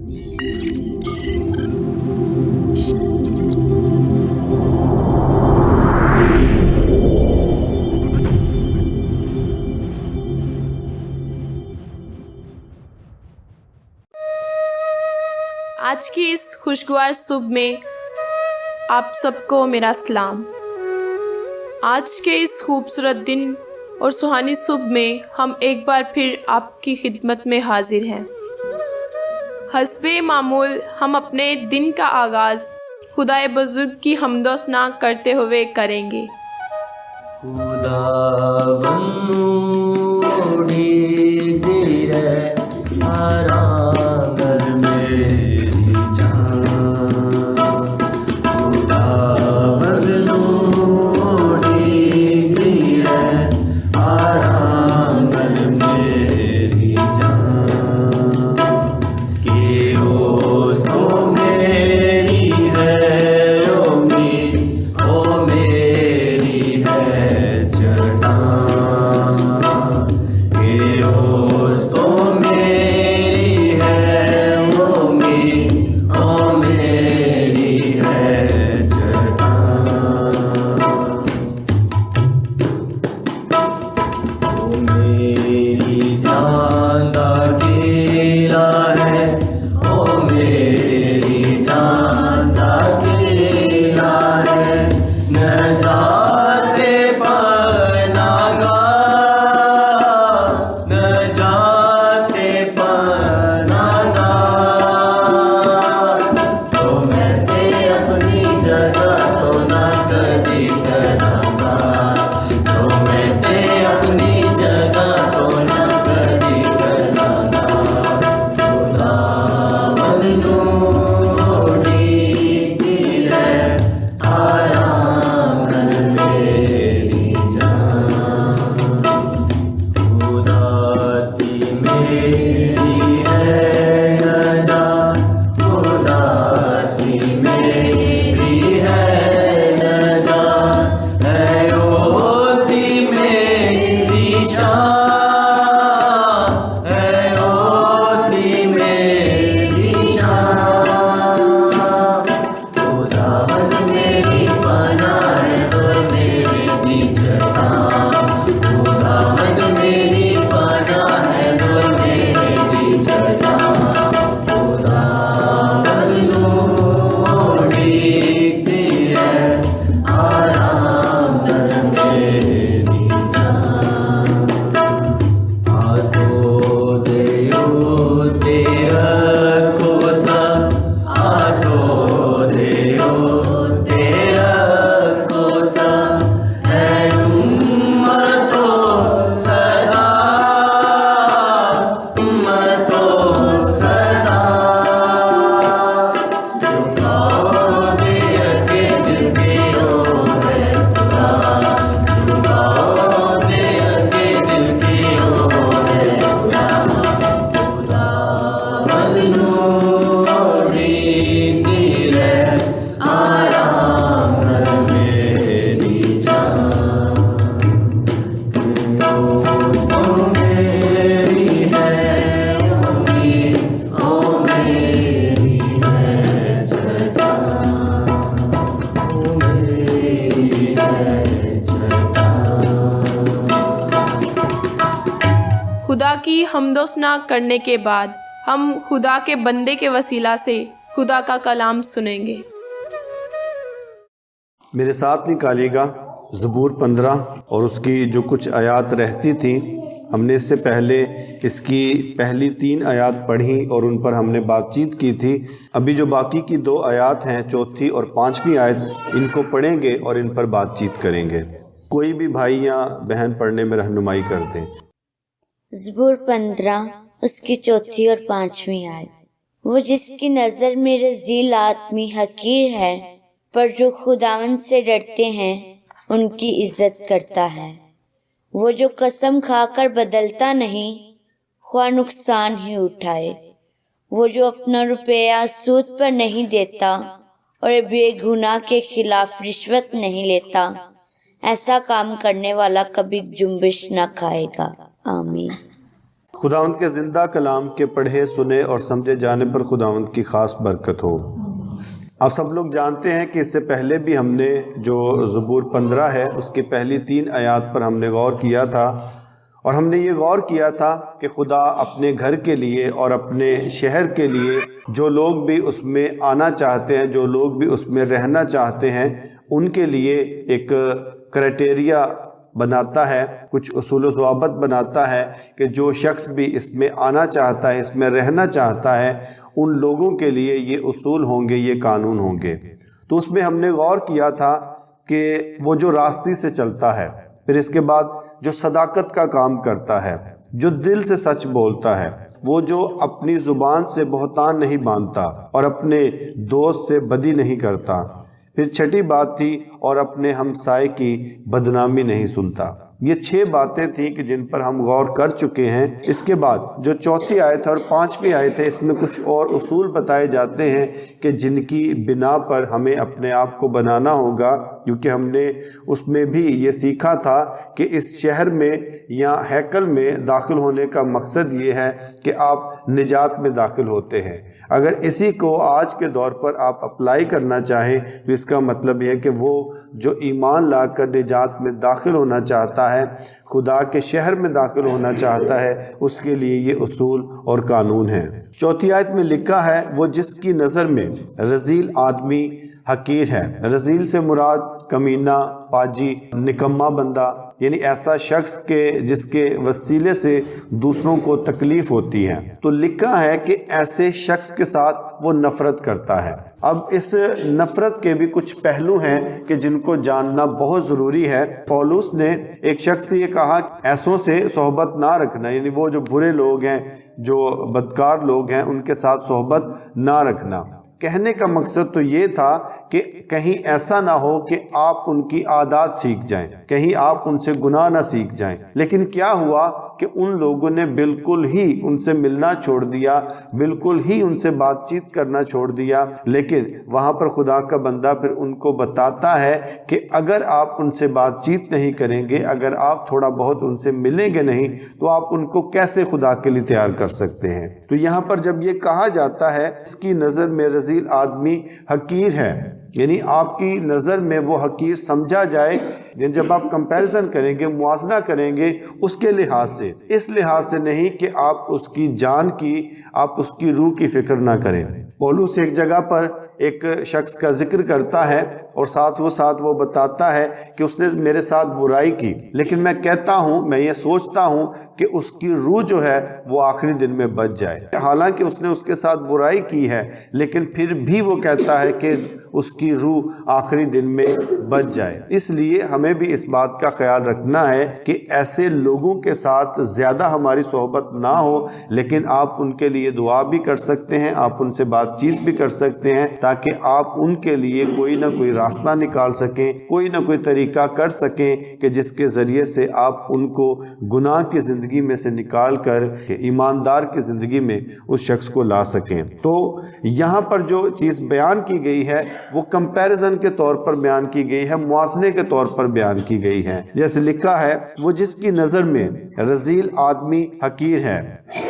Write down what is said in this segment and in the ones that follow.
آج کی اس خوشگوار صبح میں آپ سب کو میرا سلام۔ آج کے اس خوبصورت دن اور سہانی صبح میں ہم ایک بار پھر آپ کی خدمت میں حاضر ہیں۔ حسب معمول ہم اپنے دن کا آغاز خدائے بزرگ کی حمد و ثنا کرتے ہوئے کریں گے۔ خدا کی حمد و ثنا کرنے کے بعد ہم خدا کے بندے کے وسیلہ سے خدا کا کلام سنیں گے۔ میرے ساتھ نکالیے گا زبور 15 اور اس کی جو کچھ آیات رہتی تھیں۔ ہم نے اس سے پہلے اس کی پہلی 3 آیات پڑھی اور ان پر ہم نے بات چیت کی تھی۔ ابھی جو باقی کی 2 آیات ہیں، 4 اور 5 آیت، ان کو پڑھیں گے اور ان پر بات چیت کریں گے۔ کوئی بھی بھائی یا بہن پڑھنے میں رہنمائی کر دیں۔ زبور 15 اس کی 4 اور 5 آیت۔ وہ جس کی نظر میں رذیل آدمی حقیر ہے، پر جو خداوند سے ڈرتے ہیں ان کی عزت کرتا ہے۔ وہ جو قسم کھا کر بدلتا نہیں، خواہ نقصان ہی اٹھائے۔ وہ جو اپنا روپیہ سود پر نہیں دیتا اور بے گناہ کے خلاف رشوت نہیں لیتا، ایسا کام کرنے والا کبھی جنبش نہ کھائے گا۔ آمین۔ خداوند کے زندہ کلام کے پڑھے سنے اور سمجھے جانے پر خداوند کی خاص برکت ہو۔ آپ سب لوگ جانتے ہیں کہ اس سے پہلے بھی ہم نے جو زبور 15 ہے اس کی پہلی 3 آیات پر ہم نے غور کیا تھا، اور ہم نے یہ غور کیا تھا کہ خدا اپنے گھر کے لیے اور اپنے شہر کے لیے جو لوگ بھی اس میں آنا چاہتے ہیں، جو لوگ بھی اس میں رہنا چاہتے ہیں، ان کے لیے ایک کرائٹیریا بناتا ہے، کچھ اصول و ضوابط بناتا ہے کہ جو شخص بھی اس میں آنا چاہتا ہے، اس میں رہنا چاہتا ہے، ان لوگوں کے لیے یہ اصول ہوں گے، یہ قانون ہوں گے۔ تو اس میں ہم نے غور کیا تھا کہ وہ جو راستی سے چلتا ہے، پھر اس کے بعد جو صداقت کا کام کرتا ہے، جو دل سے سچ بولتا ہے، وہ جو اپنی زبان سے بہتان نہیں باندھتا اور اپنے دوست سے بدی نہیں کرتا، پھر چھٹی بات تھی اور اپنے ہمسائے کی بدنامی نہیں سنتا۔ یہ 6 باتیں تھیں کہ جن پر ہم غور کر چکے ہیں۔ اس کے بعد جو 4تھی آیت اور 5ویں آیت ہے، اس میں کچھ اور اصول بتائے جاتے ہیں کہ جن کی بنا پر ہمیں اپنے آپ کو بنانا ہوگا، کیونکہ ہم نے اس میں بھی یہ سیکھا تھا کہ اس شہر میں یا ہیکل میں داخل ہونے کا مقصد یہ ہے کہ آپ نجات میں داخل ہوتے ہیں۔ اگر اسی کو آج کے دور پر آپ اپلائی کرنا چاہیں تو اس کا مطلب یہ ہے کہ وہ جو ایمان لا کر نجات میں داخل ہونا چاہتا ہے، خدا کے شہر میں داخل ہونا چاہتا ہے، اس کے لیے یہ اصول اور قانون ہیں۔ 4تھی آیت میں لکھا ہے، وہ جس کی نظر میں رذیل آدمی حقیر ہے۔ رذیل سے مراد کمینہ، پاجی، نکما بندہ، یعنی ایسا شخص کے جس کے وسیلے سے دوسروں کو تکلیف ہوتی ہے۔ تو لکھا ہے کہ ایسے شخص کے ساتھ وہ نفرت کرتا ہے۔ اب اس نفرت کے بھی کچھ پہلو ہیں کہ جن کو جاننا بہت ضروری ہے۔ پولس نے ایک شخص سے یہ کہا، ایسوں سے صحبت نہ رکھنا، یعنی وہ جو برے لوگ ہیں، جو بدکار لوگ ہیں، ان کے ساتھ صحبت نہ رکھنا۔ کہنے کا مقصد تو یہ تھا کہ کہیں ایسا نہ ہو کہ آپ ان کی عادات سیکھ جائیں، کہیں آپ ان سے گناہ نہ سیکھ جائیں۔ لیکن کیا ہوا کہ ان لوگوں نے بالکل ہی ان سے ملنا چھوڑ دیا، بالکل ہی ان سے بات چیت کرنا چھوڑ دیا۔ لیکن وہاں پر خدا کا بندہ پھر ان کو بتاتا ہے کہ اگر آپ ان سے بات چیت نہیں کریں گے، اگر آپ تھوڑا بہت ان سے ملیں گے نہیں، تو آپ ان کو کیسے خدا کے لیے تیار کر سکتے ہیں۔ تو یہاں پر جب یہ کہا جاتا ہے اس کی نظر میں رذیل آدمی حقیر ہے، یعنی آپ کی نظر میں وہ حقیر سمجھا جائے، جب آپ کمپیریزن کریں گے، موازنہ کریں گے اس کے لحاظ سے، اس لحاظ سے نہیں کہ آپ اس کی جان کی، آپ اس کی روح کی فکر نہ کریں۔ پولس ایک جگہ پر ایک شخص کا ذکر کرتا ہے اور ساتھ وہ بتاتا ہے کہ اس نے میرے ساتھ برائی کی، لیکن میں کہتا ہوں، میں یہ سوچتا ہوں کہ اس کی روح جو ہے وہ آخری دن میں بچ جائے۔ حالانکہ اس نے اس کے ساتھ برائی کی ہے، لیکن پھر بھی وہ کہتا ہے کہ اس کی روح آخری دن میں بچ جائے۔ اس لیے ہمیں بھی اس بات کا خیال رکھنا ہے کہ ایسے لوگوں کے ساتھ زیادہ ہماری صحبت نہ ہو، لیکن آپ ان کے لیے دعا بھی کر سکتے ہیں، آپ ان سے بات چیت بھی کر سکتے ہیں، تاکہ آپ ان کے لیے کوئی نہ کوئی راستہ نکال سکیں، کوئی نہ کوئی طریقہ کر سکیں کہ جس کے ذریعے سے آپ ان کو گناہ کی زندگی میں سے نکال کر ایماندار کی زندگی میں اس شخص کو لا سکیں۔ تو یہاں پر جو چیز بیان کی گئی ہے وہ کمپیریزن کے طور پر بیان کی گئی ہے، موازنے کے طور پر بیان کی گئی ہے۔ جیسے لکھا ہے، وہ جس کی نظر میں رذیل آدمی حقیر ہے،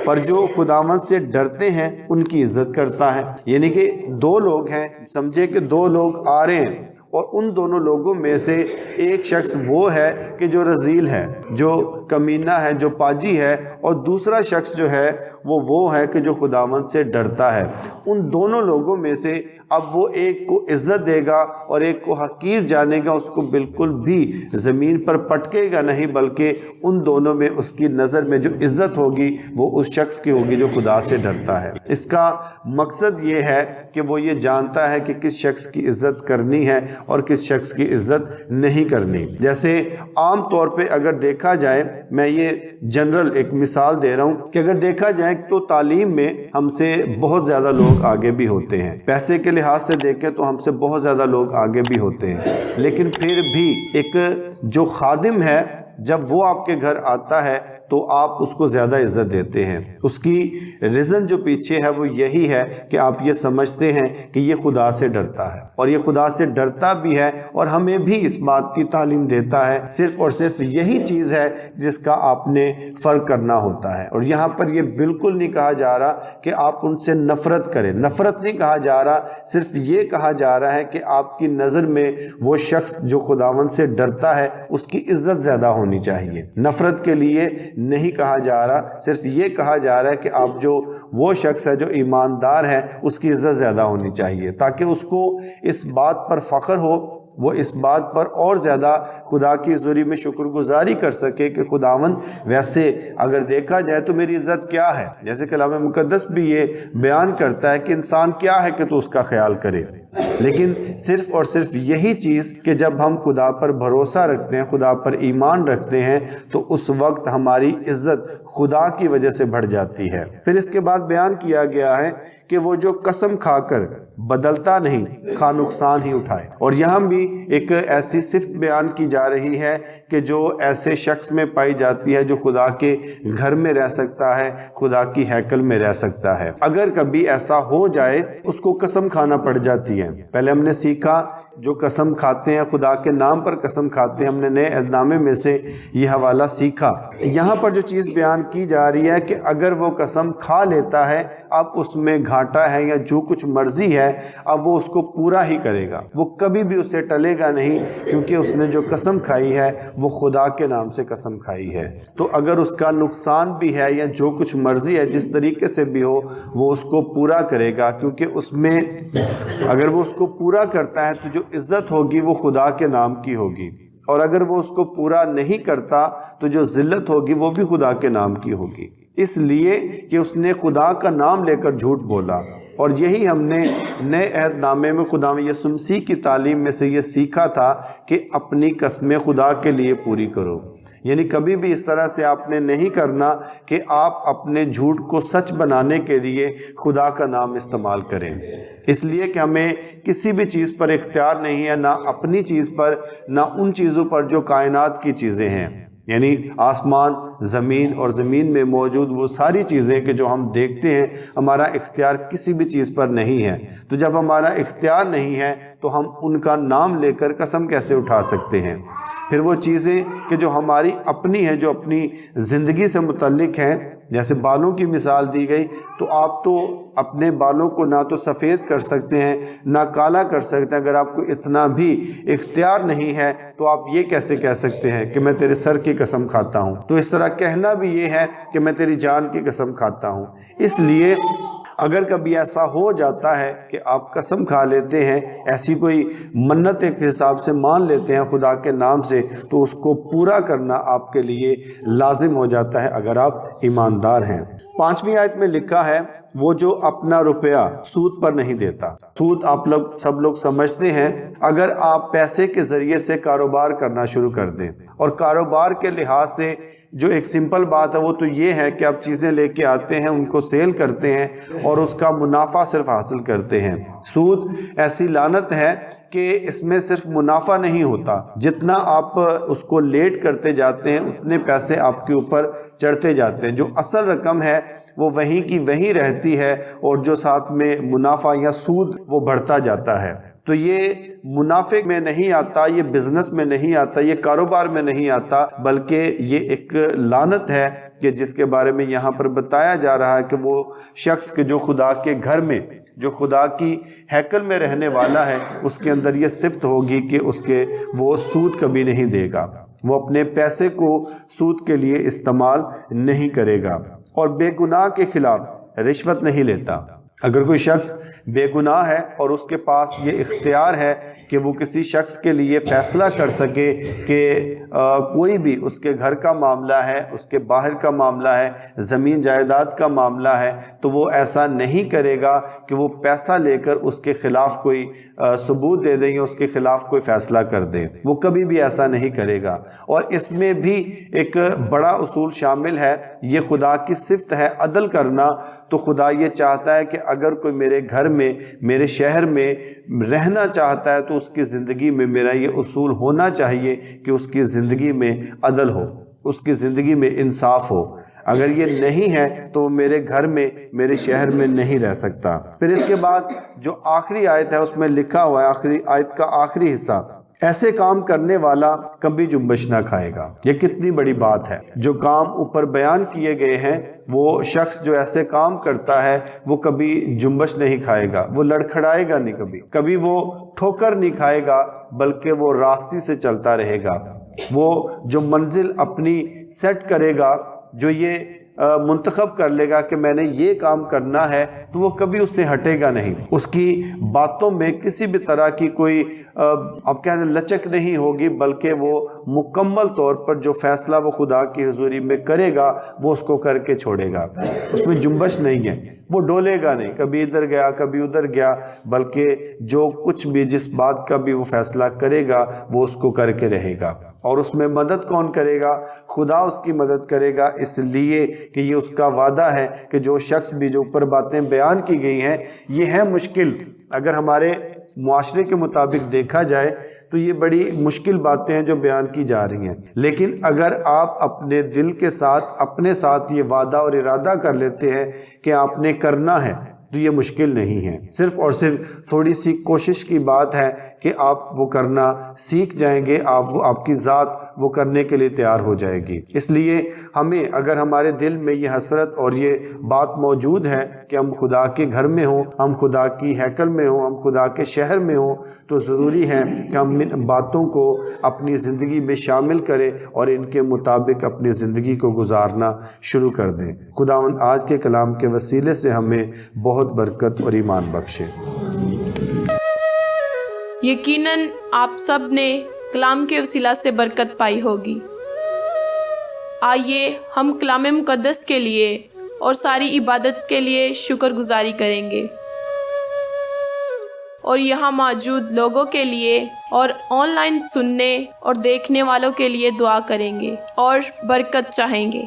پر جو خداوند سے ڈرتے ہیں ان کی عزت کرتا ہے۔ یعنی کہ 2 لوگ ہیں، سمجھے کہ 2 لوگ آ رہے ہیں، اور ان دونوں لوگوں میں سے ایک شخص وہ ہے کہ جو رذیل ہے، جو کمینہ ہے، جو پاجی ہے، اور دوسرا شخص جو ہے وہ ہے کہ جو خداوند سے ڈرتا ہے۔ ان دونوں لوگوں میں سے اب وہ ایک کو عزت دے گا اور ایک کو حقیر جانے گا، اس کو بالکل بھی زمین پر پٹکے گا نہیں، بلکہ ان دونوں میں اس کی نظر میں جو عزت ہوگی وہ اس شخص کی ہوگی جو خدا سے ڈرتا ہے۔ اس کا مقصد یہ ہے کہ وہ یہ جانتا ہے کہ کس شخص کی عزت کرنی ہے اور کس شخص کی عزت نہیں کرنی۔ جیسے عام طور پہ اگر دیکھا جائے، میں یہ جنرل ایک مثال دے رہا ہوں کہ اگر دیکھا جائے تو تعلیم میں ہم سے بہت زیادہ لوگ آگے بھی ہوتے ہیں، پیسے کے لحاظ سے دیکھیں تو ہم سے بہت زیادہ لوگ آگے بھی ہوتے ہیں، لیکن پھر بھی ایک جو خادم ہے جب وہ آپ کے گھر آتا ہے تو آپ اس کو زیادہ عزت دیتے ہیں. اس کی ریزن جو پیچھے ہے وہ یہی ہے کہ آپ یہ سمجھتے ہیں کہ یہ خدا سے ڈرتا ہے، اور یہ خدا سے ڈرتا بھی ہے اور ہمیں بھی اس بات کی تعلیم دیتا ہے. صرف اور صرف یہی چیز ہے جس کا آپ نے فرق کرنا ہوتا ہے. اور یہاں پر یہ بالکل نہیں کہا جا رہا کہ آپ ان سے نفرت کریں، نفرت نہیں کہا جا رہا، صرف یہ کہا جا رہا ہے کہ آپ کی نظر میں وہ شخص جو خداوند سے ڈرتا ہے اس کی عزت زیادہ ہونی چاہیے. نفرت کے لیے نہیں کہا جا رہا، صرف یہ کہا جا رہا ہے کہ آپ جو وہ شخص ہے جو ایماندار ہے اس کی عزت زیادہ ہونی چاہیے، تاکہ اس کو اس بات پر فخر ہو، وہ اس بات پر اور زیادہ خدا کی حضوری میں شکر گزاری کر سکے کہ خداوند ویسے اگر دیکھا جائے تو میری عزت کیا ہے. جیسے کلام مقدس بھی یہ بیان کرتا ہے کہ انسان کیا ہے کہ تو اس کا خیال کرے. لیکن صرف اور صرف یہی چیز کہ جب ہم خدا پر بھروسہ رکھتے ہیں، خدا پر ایمان رکھتے ہیں، تو اس وقت ہماری عزت خدا کی وجہ سے بڑھ جاتی ہے. پھر اس کے بعد بیان کیا گیا ہے کہ وہ جو قسم کھا کر بدلتا نہیں خواہ نقصان ہی اٹھائے. اور یہاں بھی ایک ایسی صفت بیان کی جا رہی ہے کہ جو ایسے شخص میں پائی جاتی ہے جو خدا کے گھر میں رہ سکتا ہے، خدا کی ہیکل میں رہ سکتا ہے. اگر کبھی ایسا ہو جائے اس کو قسم کھانا پڑ جاتی ہے. پہلے ہم نے سیکھا جو قسم کھاتے ہیں خدا کے نام پر قسم کھاتے ہیں، ہم نے نئے عہد نامے میں سے یہ حوالہ سیکھا. یہاں پر جو چیز بیان کی جا رہی ہے کہ اگر وہ قسم کھا لیتا ہے، اب اس میں گھاٹا ہے یا جو کچھ مرضی ہے، اب وہ اس کو پورا ہی کرے گا، وہ کبھی بھی اسے ٹلے گا نہیں، کیونکہ اس نے جو قسم کھائی ہے وہ خدا کے نام سے قسم کھائی ہے. تو اگر اس کا نقصان بھی ہے یا جو کچھ مرضی ہے، جس طریقے سے بھی ہو، وہ اس کو پورا کرے گا، کیونکہ اس میں اگر وہ اس کو پورا کرتا ہے تو جو عزت ہوگی وہ خدا کے نام کی ہوگی، اور اگر وہ اس کو پورا نہیں کرتا تو جو ذلت ہوگی وہ بھی خدا کے نام کی ہوگی، اس لیے کہ اس نے خدا کا نام لے کر جھوٹ بولا. اور یہی ہم نے نئے عہد نامے میں خدا یسوع مسیح کی تعلیم میں سے یہ سیکھا تھا کہ اپنی قسمیں خدا کے لیے پوری کرو. یعنی کبھی بھی اس طرح سے آپ نے نہیں کرنا کہ آپ اپنے جھوٹ کو سچ بنانے کے لیے خدا کا نام استعمال کریں، اس لیے کہ ہمیں کسی بھی چیز پر اختیار نہیں ہے، نہ اپنی چیز پر، نہ ان چیزوں پر جو کائنات کی چیزیں ہیں، یعنی آسمان، زمین اور زمین میں موجود وہ ساری چیزیں کہ جو ہم دیکھتے ہیں. ہمارا اختیار کسی بھی چیز پر نہیں ہے. تو جب ہمارا اختیار نہیں ہے تو ہم ان کا نام لے کر قسم کیسے اٹھا سکتے ہیں؟ پھر وہ چیزیں کہ جو ہماری اپنی ہیں، جو اپنی زندگی سے متعلق ہیں، جیسے بالوں کی مثال دی گئی، تو آپ تو اپنے بالوں کو نہ تو سفید کر سکتے ہیں نہ کالا کر سکتے ہیں. اگر آپ کو اتنا بھی اختیار نہیں ہے تو آپ یہ کیسے کہہ سکتے ہیں کہ میں تیرے سر کی قسم کھاتا ہوں؟ تو اس طرح کہنا بھی یہ ہے کہ میں تیری جان کی قسم کھاتا ہوں. اس لیے اگر کبھی ایسا ہو جاتا ہے کہ آپ قسم کھا لیتے ہیں، ایسی کوئی منت ایک حساب سے مان لیتے ہیں خدا کے نام سے، تو اس کو پورا کرنا آپ کے لیے لازم ہو جاتا ہے اگر آپ ایماندار ہیں. 5ویں آیت میں لکھا ہے وہ جو اپنا روپیہ سود پر نہیں دیتا. سود آپ لوگ سب لوگ سمجھتے ہیں. اگر آپ پیسے کے ذریعے سے کاروبار کرنا شروع کر دیں، اور کاروبار کے لحاظ سے جو ایک سمپل بات ہے وہ تو یہ ہے کہ آپ چیزیں لے کے آتے ہیں، ان کو سیل کرتے ہیں اور اس کا منافع صرف حاصل کرتے ہیں. سود ایسی لعنت ہے کہ اس میں صرف منافع نہیں ہوتا، جتنا آپ اس کو لیٹ کرتے جاتے ہیں اتنے پیسے آپ کے اوپر چڑھتے جاتے ہیں. جو اصل رقم ہے وہ وہیں کی وہیں رہتی ہے، اور جو ساتھ میں منافع یا سود وہ بڑھتا جاتا ہے. تو یہ منافع میں نہیں آتا، یہ بزنس میں نہیں آتا، یہ کاروبار میں نہیں آتا، بلکہ یہ ایک لعنت ہے کہ جس کے بارے میں یہاں پر بتایا جا رہا ہے کہ وہ شخص کے جو خدا کے گھر میں، جو خدا کی ہیکل میں رہنے والا ہے، اس کے اندر یہ صفت ہوگی کہ وہ سود کبھی نہیں دے گا، وہ اپنے پیسے کو سود کے لیے استعمال نہیں کرے گا، اور بے گناہ کے خلاف رشوت نہیں لیتا. اگر کوئی شخص بے گناہ ہے اور اس کے پاس یہ اختیار ہے کہ وہ کسی شخص کے لیے فیصلہ کر سکے کہ کوئی بھی اس کے گھر کا معاملہ ہے، اس کے باہر کا معاملہ ہے، زمین جائیداد کا معاملہ ہے، تو وہ ایسا نہیں کرے گا کہ وہ پیسہ لے کر اس کے خلاف کوئی ثبوت دے دیں یا اس کے خلاف کوئی فیصلہ کر دے. وہ کبھی بھی ایسا نہیں کرے گا. اور اس میں بھی ایک بڑا اصول شامل ہے، یہ خدا کی صفت ہے عدل کرنا. تو خدا یہ چاہتا ہے کہ اگر کوئی میرے گھر میں، میرے شہر میں رہنا چاہتا ہے تو اس کی زندگی میں میرا یہ اصول ہونا چاہیے کہ اس کی زندگی میں عدل ہو. اس کی زندگی میں انصاف ہو. اگر یہ نہیں ہے تو وہ میرے گھر میں میرے شہر میں نہیں رہ سکتا. پھر اس کے بعد جو آخری آیت ہے اس میں لکھا ہوا ہے، آخری آیت کا آخری حصہ، ایسے کام کرنے والا کبھی جنبش نہ کھائے گا. یہ کتنی بڑی بات ہے. جو کام اوپر بیان کیے گئے ہیں، وہ شخص جو ایسے کام کرتا ہے وہ کبھی جنبش نہیں کھائے گا، وہ لڑکھڑائے گا نہیں، کبھی وہ ٹھوکر نہیں کھائے گا، بلکہ وہ راستے سے چلتا رہے گا. وہ جو منزل اپنی سیٹ کرے گا، جو یہ منتخب کر لے گا کہ میں نے یہ کام کرنا ہے، تو وہ کبھی اس سے ہٹے گا نہیں. اس کی باتوں میں کسی بھی طرح کی کوئی اب کہتے ہیں لچک نہیں ہوگی، بلکہ وہ مکمل طور پر جو فیصلہ وہ خدا کی حضوری میں کرے گا وہ اس کو کر کے چھوڑے گا. اس میں جنبش نہیں ہے، وہ ڈولے گا نہیں، کبھی ادھر گیا کبھی ادھر گیا، بلکہ جو کچھ بھی جس بات کا بھی وہ فیصلہ کرے گا وہ اس کو کر کے رہے گا. اور اس میں مدد کون کرے گا؟ خدا اس کی مدد کرے گا، اس لیے کہ یہ اس کا وعدہ ہے کہ جو شخص بھی جو اوپر باتیں بیان کی گئی ہیں یہ ہے مشکل. اگر ہمارے معاشرے کے مطابق دیکھا جائے تو یہ بڑی مشکل باتیں ہیں جو بیان کی جا رہی ہیں، لیکن اگر آپ اپنے دل کے ساتھ اپنے ساتھ یہ وعدہ اور ارادہ کر لیتے ہیں کہ آپ نے کرنا ہے تو یہ مشکل نہیں ہے. صرف اور صرف تھوڑی سی کوشش کی بات ہے کہ آپ وہ کرنا سیکھ جائیں گے، آپ کی ذات وہ کرنے کے لیے تیار ہو جائے گی. اس لیے ہمیں اگر ہمارے دل میں یہ حسرت اور یہ بات موجود ہے کہ ہم خدا کے گھر میں ہوں، ہم خدا کی ہیکل میں ہوں، ہم خدا کے شہر میں ہوں، تو ضروری ہے کہ ہم ان باتوں کو اپنی زندگی میں شامل کریں اور ان کے مطابق اپنی زندگی کو گزارنا شروع کر دیں. خداوند آج کے کلام کے وسیلے سے ہمیں بہت برکت اور ایمان بخشے. یقیناً آپ سب نے کلام کے وسیلہ سے برکت پائی ہوگی. آئیے ہم کلام مقدس کے لیے اور ساری عبادت کے لیے شکر گزاری کریں گے، اور یہاں موجود لوگوں کے لیے اور آن لائن سننے اور دیکھنے والوں کے لیے دعا کریں گے اور برکت چاہیں گے.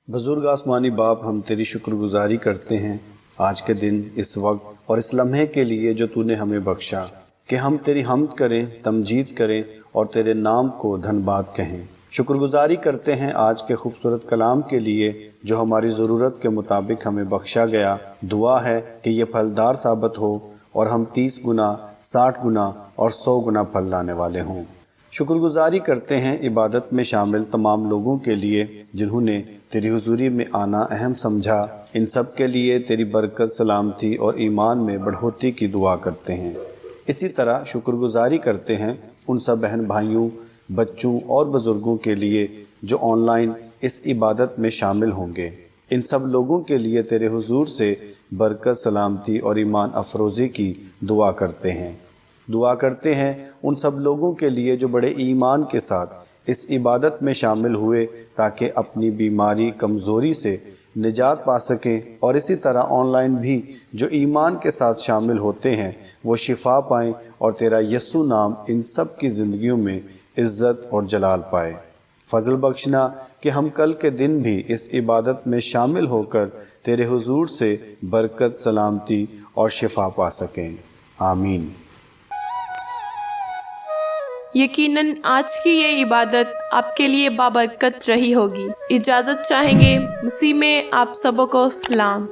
بزرگ آسمانی باپ، ہم تیری شکر گزاری کرتے ہیں آج کے دن، اس وقت اور اس لمحے کے لیے جو تو نے ہمیں بخشا، کہ ہم تیری حمد کریں، تمجید کریں اور تیرے نام کو دھن باد کہیں. شکر گزاری کرتے ہیں آج کے خوبصورت کلام کے لیے جو ہماری ضرورت کے مطابق ہمیں بخشا گیا. دعا ہے کہ یہ پھلدار ثابت ہو اور ہم 30 گنا، 60 گنا اور 100 گنا پھل لانے والے ہوں. شکر گزاری کرتے ہیں عبادت میں شامل تمام لوگوں کے لیے جنہوں نے تیری حضوری میں آنا اہم سمجھا. ان سب کے لیے تیری برکت، سلامتی اور ایمان میں بڑھوتری کی دعا کرتے ہیں. اسی طرح شکر گزاری کرتے ہیں ان سب بہن بھائیوں، بچوں اور بزرگوں کے لیے جو آن لائن اس عبادت میں شامل ہوں گے. ان سب لوگوں کے لیے تیرے حضور سے برکت، سلامتی اور ایمان افروزی کی دعا کرتے ہیں. دعا کرتے ہیں ان سب لوگوں کے لیے جو بڑے ایمان کے ساتھ اس عبادت میں شامل ہوئے تاکہ اپنی بیماری، کمزوری سے نجات پا سکیں، اور اسی طرح آن لائن بھی جو ایمان کے ساتھ شامل ہوتے ہیں وہ شفا پائیں اور تیرا یسوع نام ان سب کی زندگیوں میں عزت اور جلال پائے. فضل بخشنا کہ ہم کل کے دن بھی اس عبادت میں شامل ہو کر تیرے حضور سے برکت، سلامتی اور شفا پا سکیں. آمین. یقیناً آج کی یہ عبادت آپ کے لیے بابرکت رہی ہوگی. اجازت چاہیں گے. مسیح میں آپ سبوں کو سلام.